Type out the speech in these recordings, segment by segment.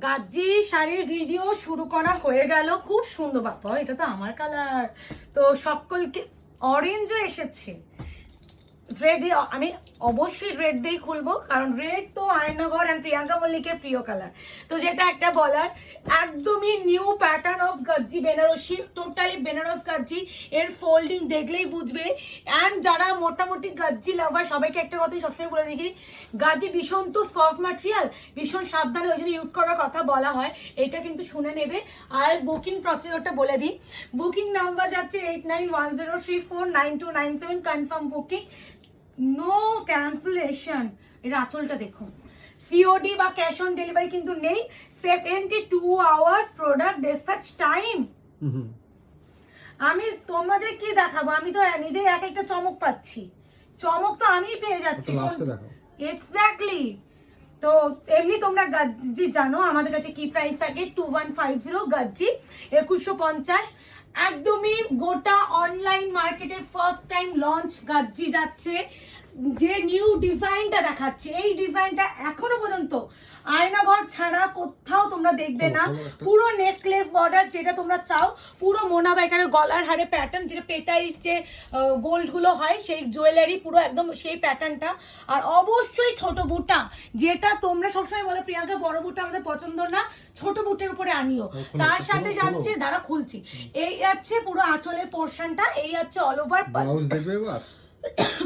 গাজ্জি শাড়ির ভিডিও শুরু করা হয়ে গেল। খুব সুন্দর, বাবা এটা তো আমার কালার। তো সকলকে অরেঞ্জও এসেছে, রেড, আমি অবশ্যই রেড দিয়েই খুলবো, কারণ রেড তো আয়নাঘর অ্যান্ড প্রিয়াঙ্কা মল্লিকের প্রিয় কালার। তো যেটা একটা বলার, একদমই new pattern of Gajji Banarasi, totally Banaras Gajji. এর ফোল্ডিং দেখলেই বুঝবে। অ্যান্ড যারা মোটামুটি গাজ্জি লাভার সবাইকে একটা কথাই সবসময় বলে দেখি, গাজ্জি ভীষণ তো সফট ম্যাটেরিয়াল, ভীষণ সাবধানে ওই জন্য ইউজ করার কথা বলা হয়, এটা কিন্তু শুনে নেবে। আর বুকিং প্রসিডিওরটা বলে দিই, বুকিং নাম্বার যাচ্ছে 8910349297, কনফার্ম বুকিং, নো ক্যান্সেলেশন। এর আঁচলটা দেখুন, সিওডি বা ক্যাশ অন ডেলিভারি কিন্তু নেই, 72 আওয়ার্স প্রোডাক্ট ডিসপ্যাচ টাইম। আমি তোমাদের কি দেখাবো, আমি তো নিজেই এক একটা চমক পাচ্ছি, চমক তো আমি পেয়ে যাচ্ছি। এক্স্যাক্টলি। তো এমনি তোমরা গাজ্জি জানো আমাদের কাছে কি প্রাইস থাকে, 2150 গাজ্জি 2150। একদমই গোটা অনলাইন মার্কেটে ফার্স্ট টাইম লঞ্চ গাজ্জি যাচ্ছে। যে নিউ ডিজাইনটা দেখাচ্ছে, এই ডিজাইনটা এখনো পর্যন্ত আয়নাঘর ছাড়া কোথাও তোমরা দেখবে না। পুরো নেকলেস বর্ডার যেটা তোমরা চাও, পুরো মোনাবা, এখানে গলার হারে প্যাটার্ন, যেটা পেটাই যে গোল্ড গুলো হয় সেই জুয়েলারি, পুরো একদম সেই প্যাটার্নটা। আর অবশ্যই ছোট বুটা, যেটা তোমরা সবসময় বলো প্রিয়াঙ্কা বড় বুটা আমাদের পছন্দ না, ছোট বুটের উপরে আনিও। তার সাথে যাচ্ছে, দাঁড়া খুলছি, এই যাচ্ছে পুরো আঁচলের পোর্শনটা, এই যাচ্ছে অল ওভার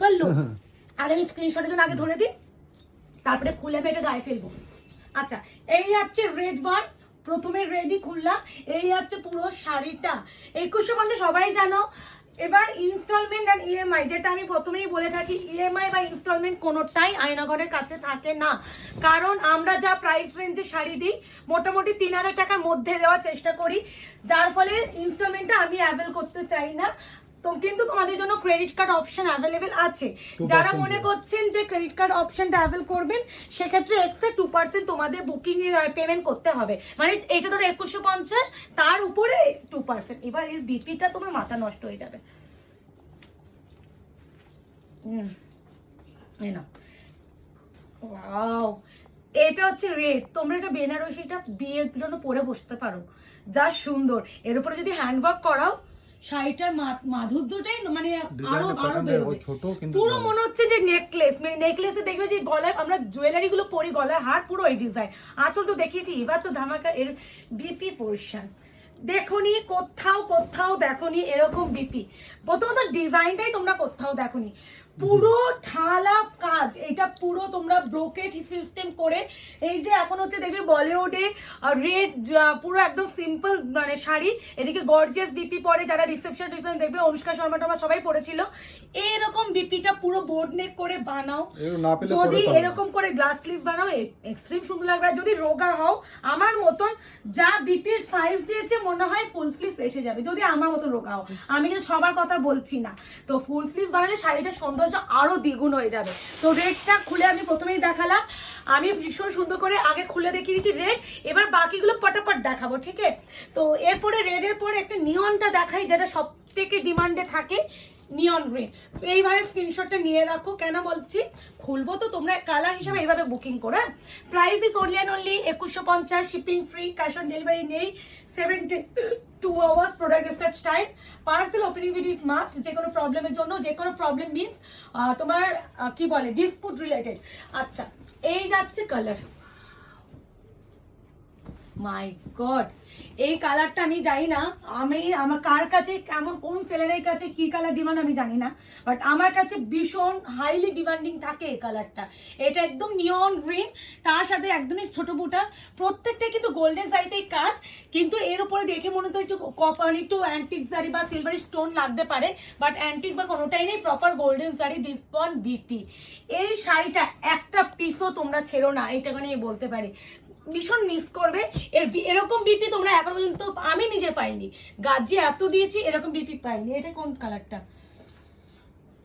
পাল্লু। আর আমি স্ক্রিনশটের জন্য আগে ধরে দিই, তারপরে খুলে আমি এটা গায়ে ফেলবো। আচ্ছা, এই হচ্ছে রেড ওয়ান, প্রথমে রেডি খুললাম। এই হচ্ছে পুরো শাড়িটা 2150, সবাই জানো। এবার ইনস্টলমেন্ট অ্যান্ড ইএমআই, যেটা আমি প্রথমেই বলে থাকি, ইএমআই বা ইনস্টলমেন্ট কোনোটাই আয়নাঘরের কাছে থাকে না, কারণ আমরা যা প্রাইস রেঞ্জে শাড়ি দিই মোটামুটি 3000 টাকার মধ্যে দেওয়ার চেষ্টা করি, যার ফলে ইনস্টলমেন্টটা আমি অ্যাভেল করতে চাই না। তো কিন্তু তোমাদের জন্য ক্রেডিট কার্ড অপশন অ্যাভেলেবেল আছে, যারা মনে করছেন যে ক্রেডিট কার্ড অপশনটা অ্যাভেল করবেন, সেক্ষেত্রে এক্সট্রা 2% তোমাদের বুকিং পেমেন্ট করতে হবে। মানে এটা ধরো 2150, তার উপরে 2%। এবার এর বিপিটা তোমার মাথা নষ্ট হয়ে যাবে। ওয়াও, এটা হচ্ছে রেড। তোমরা এটা বেনারসিটা বিয়ের জন্য পরে বসতে পারো, যা সুন্দর। এর উপরে যদি হ্যান্ডওয়ার্ক করাও, শাড়িটার মাধুর্যটাই মানে আরো আরো বেরোবে। পুরো মনে হচ্ছে যে নেকলেস, নেকলেসে দেখবে যে গলায় আমরা জুয়েলারি গুলো পরি, গলার হার পুরো এই ডিজাইন। আঁচল তো দেখিয়েছি, এবার তো ধামাকা এর বিপি পোর্শন। দেখোনি কোথাও, কোথাও দেখোনি এরকম বিপি। প্রথমত ডিজাইনটাই তোমরা কোথাও দেখোনি, পুরো ঢালা কাজ। এটা পুরো তোমরা ব্রোকেট সিস্টেম করে, এই যে এখন হচ্ছে দেখবে বলিউডে রেড, পুরো একদম সিম্পল মানে শাড়ি, এদিকে গর্জিয়াস বিপি পরে, যারা রিসেপশন দেখবে অনুষ্কা শর্মা টর্মা সবাই পরেছিল, এরকম বিপিটা পুরো বোর্ড নেক করে বানাও। যদি এরকম করে গ্লাস স্লিভস বানাও, এক্সট্রিম সুন্দর লাগবে। যদি রোগা হও আমার মতন, যা বিপির সাইজ দিয়েছে মনে হয় ফুল স্লিভস এসে যাবে, যদি আমার মতন রোগা হও। আমি কিন্তু সবার কথা বলছি না। তো ফুল স্লিভস বানালে শাড়িটা সৌন্দর্য আরো দ্বিগুণ হয়ে যাবে। তো রেডটা খুলে আমি প্রথমেই দেখালাম, আমি ভীষণ সুন্দর করে আগে খুলে দেখিয়ে দিচ্ছি রেড। এবার বাকিগুলো পটাপট দেখাবো, ঠিক আছে? তো এরপরে রেডের পরে একটা নিয়নটা দেখাই, যেটা সব থেকে ডিমান্ডে থাকে, নিয়ন গ্রিন। এইভাবে স্ক্রিনশটটা নিয়ে রাখো। কেন বলছি, খুলবো তো তোমরা কালার হিসাবে এইভাবে বুকিং করো। Price is only and only 2150, shipping free, cash on delivery নেই, 72 hours product dispatch time, parcel opening video is must. যে কোনো প্রবলেমের জন্য, যে কোনো প্রবলেম মিনস তোমার কি বলে ডিসপুট রিলেটেড। আচ্ছা, এই যাচ্ছে কালার, মাই গড, এই কালারটা আমি জানি না, আমার কার কাছে কেমন, কোন সেলারের কাছে কি কালার ডিমান্ড আমি জানি না, বাট আমার কাছে ভীষণ হাইলি ডিমান্ডিং থাকে এই কালারটা। এটা একদম নিয়ন গ্রিন, তার সাথে একদমই ছোট বুটা, প্রত্যেকটা কিন্তু গোল্ডেন জারিতেই কাজ, কিন্তু এর উপরে দেখে মনে হতো একটু কপার, একটু অ্যান্টিক জারি বা সিলভারি স্টোন লাগতে পারে, বাট অ্যান্টিক বা কোনোটাই নেই, প্রপার গোল্ডেন জারি, দিস পন বিপি। এই শাড়িটা একটা পিসও তোমরা ছেড়ো না, এইটাকে নিয়ে বলতে পারি, ভীষণ মিস করবে। এরকম বিপি তোমরা এখন পর্যন্ত আমি নিজে পাইনি, গাজ্জি এত দিয়েছি এরকম বিপি পাইনি। এটা কোন কালারটা?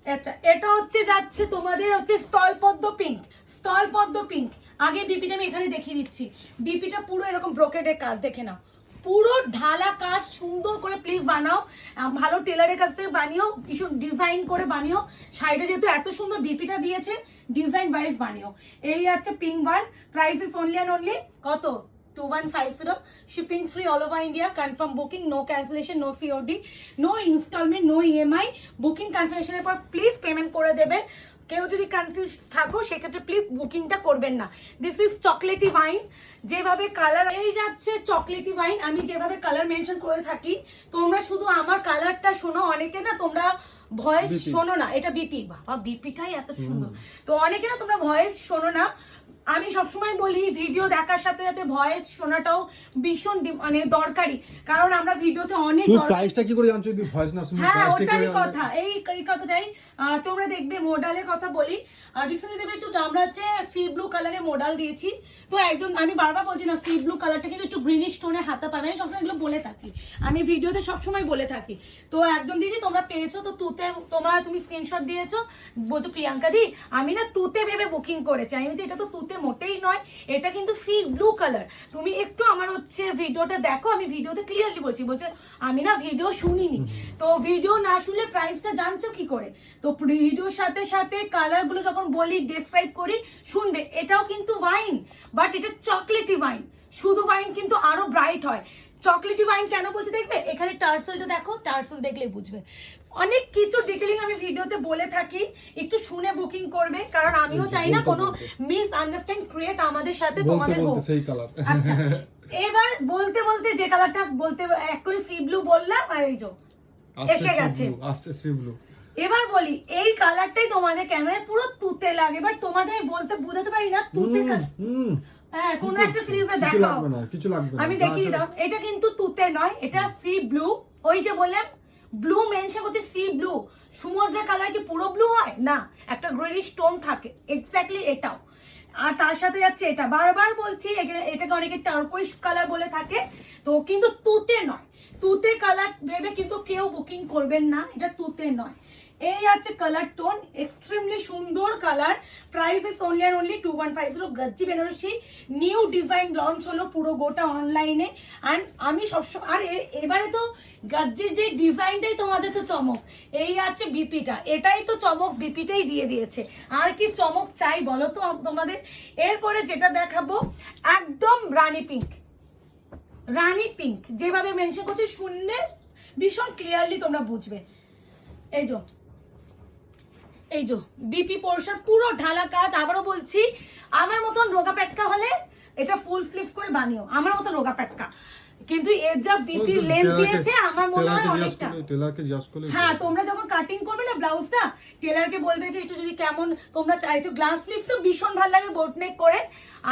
আচ্ছা, এটা হচ্ছে যাচ্ছে তোমাদের হচ্ছে স্থলপদ্ম পিঙ্ক, স্থলপদ্ম পিঙ্ক। আগে বিপিটা আমি এখানে দেখিয়ে দিচ্ছি, বিপিটা পুরো এরকম ব্রোকেটের কাজ, দেখে নাও, পুরো ঢালা কাজ, সুন্দর করে প্লিজ বানাও, ভালো টেলারের কাছ থেকে বানিও, কিছু ডিজাইন করে বানিও। শাড়িটা যেহেতু এত সুন্দর বিপিটা দিয়েছে, ডিজাইন ওয়াইজ বানিও। এই আছে pink one, price is only and only কত, 2150, shipping free all over India, confirm booking, no cancellation, no COD, no installment, no EMI, booking confirmation এর পর প্লিজ পেমেন্ট করে দেবেন। কেউ যদি কনফিউজ থাকো সেক্ষেত্রে প্লিজ বুকিংটা করবেন না। দিস ইজ চকলেটি ওয়াইন, যেভাবে কালার এই যাচ্ছে চকলেটি ওয়াইন, আমি যেভাবে কালার মেনশন করে থাকি তোমরা শুধু আমার কালারটা শোনো, অনেকে না তোমরা ভয়েস শোনো না, এটা বিপি, বাবা বিপিটাই এত সুন্দর, তো অনেকে না তোমরা ভয়েস শোনো না। আমি সবসময় বলি ভিডিও দেখার সাথে সাথে ভয়েস শোনাটাও ভীষণ মানে দরকারি, কারণ আমরা ভিডিওতে অনেক প্রাইসটা কি করে জানছো যদি ভয়েস না শুনি? হ্যাঁ ওটারই কথা, এই কথাটাই তোমরা দেখবে। মডেলের কথা বলি, রিসেন্টলি দেখবে একটু আমরা হচ্ছে সি ব্লু কালারের মডেল দিয়েছি, তো একজন, আমি বারবার বলছি না সি ব্লু কালারটা কিন্তু একটু গ্রিনিশ টোনে হাতে পাবে, আমি সবসময় এগুলো বলে থাকি, আমি ভিডিওতে সবসময় বলে থাকি। তো একজন দিদি তোমরা পেয়েছো, তো তুতে তুমি স্ক্রিনশট দিয়েছো, বলছো প্রিয়াঙ্কা দি আমি না তুতে ভেবে বুকিং করেছি। আমি বলছি এটা তো তুতে মোটেই নয়, এটা কিন্তু সি ব্লু কালার। তুমি একটু আমার হচ্ছে ভিডিওটা দেখো, আমি ভিডিওতে ক্লিয়ারলি বলছি, বলছে আমি না ভিডিও শুনিনি। তো ভিডিও না শুনলে প্রাইসটা জানছো কি করে? তো ভিডিওর সাথে সাথে কালারগুলো যখন বলি ডেসক্রাইব করি শুনবে। এটাও কিন্তু ওয়াইন, বাট এটা চকলেটি ওয়াইন, শুধু ওয়াইন কিন্তু আরো ব্রাইট হয়। চকলেটি ওয়াইন কেন বলছি দেখবে, এখানে টার্সেলটা দেখো, টার্সেল দেখলেই বুঝবে। অনেক কিছু ডিটেলিং আমি ভিডিওতে বলে থাকি, একটু শুনে বুকিং করবে, কারণ আমিও চাই না কোনো মিস আন্ডারস্ট্যান্ডিং ক্রিয়েট আমাদের সাথে তোমাদের হোক। আচ্ছা এবার বলতে বলতে যে কালারটা বলতে এক করে সি ব্লু বললাম, আর এই যে এসে গেছে সি ব্লু। এবার বলি এই কালারটাই তোমাদের ক্যামেরায় পুরো তুতে লাগে, বাট তোমাদের বলতে বোঝাতে পারি না তুতে হ্যাঁ কোনো একটা সিরিজে দেখাও, কিছু লাগবে না, আমি দেখিয়ে দাও। এটা কিন্তু তুতে নয়, এটা সি ব্লু। ওই যে বললাম ব্লু মেনশন করছে সি ব্লু, সমুদ্রের কালার কি পুরো ব্লু হয় না, একটা গ্রিনিশ টোন থাকে, এক্স্যাক্টলি এটাও। আর তার সাথে যাচ্ছে এটা, বারবার বলছি এটাকে অনেকে টার্কোইশ কালার বলে থাকে, তো কিন্তু তুতে নয়, তুতে কালার ভেবে কিন্তু কেউ বুকিং করবেন না, এটা তুতে নয়। এই আছে কালার টোন, এক্সট্রিমলি সুন্দর colour. Price is only and only 2150। Gajji Banarasi new design launch হলো পুরো গোটা অনলাইনে। অ্যান্ড আমি সবসময়, আর এবারে তো গজ্জির যে ডিজাইনটাই তোমাদের তো চমক। এই আছে বিপিটা, এটাই তো চমক, বিপিটাই দিয়ে দিয়েছে, আর কি চমক চাই বলো তো তোমাদের। এরপরে যেটা দেখাবো একদম রানী পিঙ্ক, রানী পিঙ্ক যেভাবে মেনশন করছি শুনলে ভীষণ ক্লিয়ারলি তোমরা বুঝবে। এই যে এই যে বিপি পোর্শন পুরো ঢালা কাজ। আবারও বলছি আমার মতন রোগা পেটকা হলে এটা ফুল স্লিভস করে বানিও, আমার মতন রোগা পেটকা, কিন্তু এর যা বিপি লেন্থ দিয়েছে আমার মনে হয় অনেকটা। হ্যাঁ তোমরা যখন কাটিং করবে না ব্লাউজটা, টেলারকে বলবে যে একটু যদি কেমন তোমরা চাইছো, গ্লাস স্লিভস তো ভীষণ ভালো লাগে বোট নেক করে,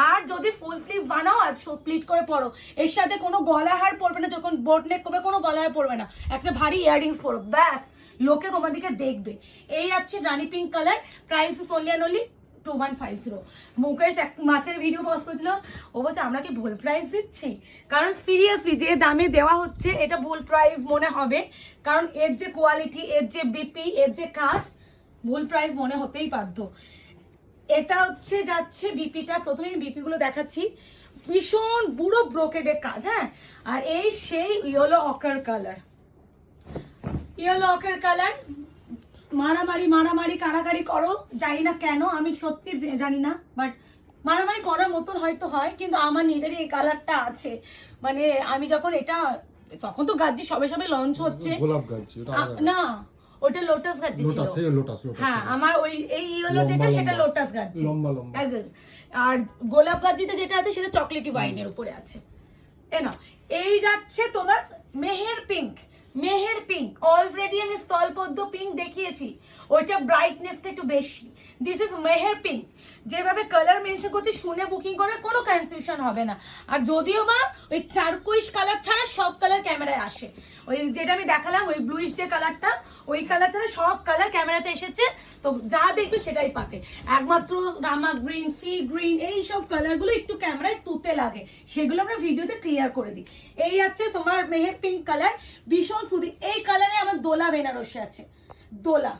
আর যদি ফুল স্লিভস বানাও আর প্লিট করে পরো, এর সাথে কোনো গলা হার পরবে না, যখন বোট নেক করবে কোনো গলা হার পরবে না, একটা ভারী ইয়াররিংস পরো, ব্যাস লোকে তোমাদেরকে দেখবে। এই আছে Rani pink colour, price is only and only 2150। Mukesh এক মাছের ভিডিও পোস্ট করেছিল, ও বলছে আমরা কি ভুল প্রাইস দিচ্ছি, কারণ সিরিয়াসলি যে দামে দেওয়া হচ্ছে এটা ভুল প্রাইস মনে হবে, কারণ এর যে কোয়ালিটি, এর যে বিপি, এর যে কাজ, ভুল প্রাইস মনে হতেই বাধ্য। এটা হচ্ছে যাচ্ছে বিপিটা, প্রথমে বিপিগুলো দেখাচ্ছি, ভীষণ বুড়ো ব্রোকেডের কাজ। হ্যাঁ আর এই সেই ইয়েলো অকার কালার, ইয়েলো অকার কালার। মারামারি মারামারি কারাকারি করো, জানি না কেন, আমি সত্যি জানি না, বাট মারামারি করার মতন হয়তো হয়, কিন্তু আমার নিজেরই এই কালারটা আছে। মানে আমি যখন এটা, তখন তো গাজ্জি সবে সবে লঞ্চ হচ্ছে, না ওটা লোটাস গাজ্জি ছিল, হ্যাঁ আমার ওই এই ইয়েলো যেটা সেটা লোটাস গাজ্জি, আর গোলাপ গাজ্জিতে যেটা আছে সেটা চকলেটি ওয়াইনের উপরে আছে। না এই যাচ্ছে তোমার Meher pink, Meher pink already আমি স্থলপদ্ম পিঙ্ক দেখিয়েছি, ওইটা ব্রাইটনেসটা একটু বেশি। দিস ইজ মেহের পিঙ্ক, যেভাবে কালার মেনশন করছি শুনে বুকিং করে কোনো কনফিউশন হবে না। আর যদিও বা ওই টার্কোইশ কালার ছাড়া সব কালার ক্যামেরায় আসে, ওই যেটা আমি দেখালাম ওই ব্লুইশ যে কালারটা, ওই কালার ছাড়া সব কালার ক্যামেরাতে এসেছে, তো যা দেখবে সেটাই পাবে। একমাত্র রামা গ্রিন, সি গ্রিন, এই সব কালারগুলো একটু ক্যামেরায় তুতে লাগে, সেগুলো আমরা ভিডিওতে ক্লিয়ার করে দিই। এই আছে তোমার মেহের পিঙ্ক কালার, ভীষণ সুদি। এই কালারে আমার দোলা বেনারসি আছে, দোলা।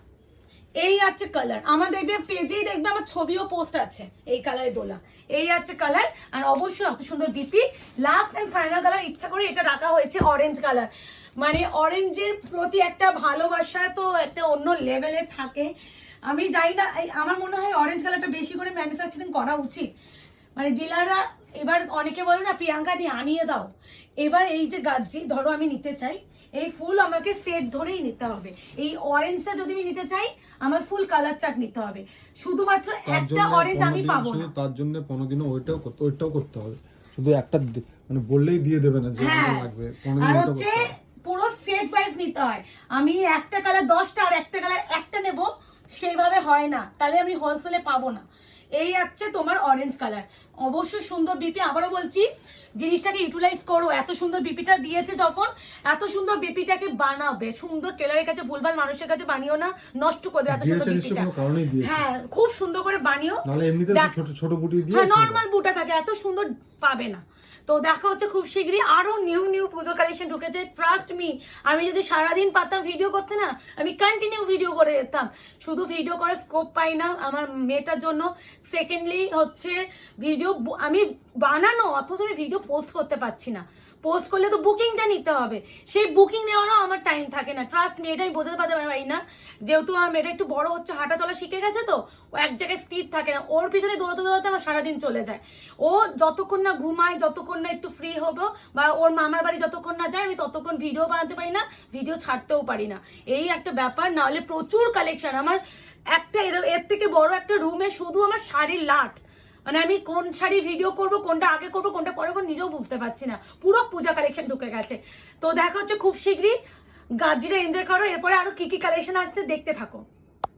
এই আছে কালার, আমার দেখবে পেজেই দেখবে আমার ছবিও পোস্ট আছে এই কালারে দোলা। এই আছে কালার, আর অবশ্যই এত সুন্দর বিপি। লাস্ট এন্ড ফাইনাল কালার ইচ্ছা করে এটা রাখা হয়েছে অরেঞ্জ কালার, মানে অরেঞ্জের প্রতি একটা ভালোবাসা তো একটা অন্য লেভেলের থাকে। আমি জানি না, আমার মনে হয় অরেঞ্জ কালারটা বেশি করে ম্যানুফ্যাকচারিং করা উচিত, মানে ডিলাররা এবার অনেকে বলে না প্রিয়াঙ্কা দিয়ে আনিয়ে দাও, এবার এই যে গাজ্জি ধরো আমি নিতে চাই, এই ফুল আমাকে সেট ধরেই নিতে হবে। এই অরেঞ্জটা যদি আমি নিতে চাই আমার ফুল কালার চার্ট নিতে হবে, শুধুমাত্র একটা অরেঞ্জ আমি পাবো না। তার জন্য 15 দিনও ওইটাও করতে হবে, শুধু একটা মানে বললেই দিয়ে দেবে না যে হ্যাঁ, লাগবে, 15 আর দিন হচ্ছে পুরো সেট ওয়াইজ নিতে হয়। আমি একটা কালার 10টা আর একটা কালার একটা নেব সেইভাবে হয় না, তাহলে আমি হোলসেলে পাবো না। এই আছে তোমার অরেঞ্জ কালার, অবশ্যই সুন্দর বিপি। আবারও বলছি জিনিসটাকে ইউটিলাইজ করো, এত সুন্দর বিপিটা দিয়েছে যখন, এত সুন্দর বিপিটাকে বানাবে, সুন্দর টেলারের কাছে ভুলভাল মানুষের কাছে বানিও না, নষ্ট করে দেবে এত সুন্দর বিপিটা। হ্যাঁ, খুব সুন্দর করে বানিও, নালে এমনিতে ছোট ছোট বুটি দিয়ে হ্যাঁ নরমাল বুটা থাকে, এত সুন্দর পাবে না। তো দেখা হচ্ছে খুব শীঘ্রই, আরো নিউ পুজো কালেকশন ঢুকেছে, ট্রাস্ট মি। আমি যদি সারাদিন পারতাম ভিডিও করতে না, আমি কন্টিনিউ ভিডিও করে যেতাম, শুধু ভিডিও করার স্কোপ পাই না আমার মেয়েটার জন্য। সেকেন্ডলি হচ্ছে ভিডিও আমি বানানো, অথচ আমি ভিডিও পোস্ট করতে পারছি না। পোস্ট করলে তো বুকিংটা নিতে হবে, সেই বুকিং নেওয়ারও আমার টাইম থাকে না। ট্রাস্ট মি, এটা আমি বোঝাতে পারি না, যেহেতু আমার মেয়েটা একটু বড় হচ্ছে, হাঁটা চলা শিখে গেছে, তো ও এক জায়গায় স্থির থাকে না, ওর পিছনে দৌড়াতে দৌড়াতে আমার সারাদিন চলে যায়। ও যতক্ষণ না ঘুমায়, যতক্ষণ না একটু ফ্রি হবো, বা ওর মামার বাড়ি যতক্ষণ না যায়, আমি ততক্ষণ ভিডিও বানাতে পারি না, ভিডিও ছাড়তেও পারি না। এই একটা ব্যাপার, নাহলে প্রচুর কালেকশন আমার। একটা এর থেকে বড় একটা রুমে শুধু আমার শাড়ির লাট, মানে আমি কোন শাড়ি ভিডিও করব, কোনটা আগে করব, কোনটা পরে করবো, নিজেও বুঝতে পারছি না, পুরো পূজা কালেকশন ঢুকে গেছে। তো দেখা হচ্ছে খুব শীঘ্রই, গাজ্জিটা এনজয় করো, এরপরে আরো কি কি কালেকশন আসছে দেখতে থাকো।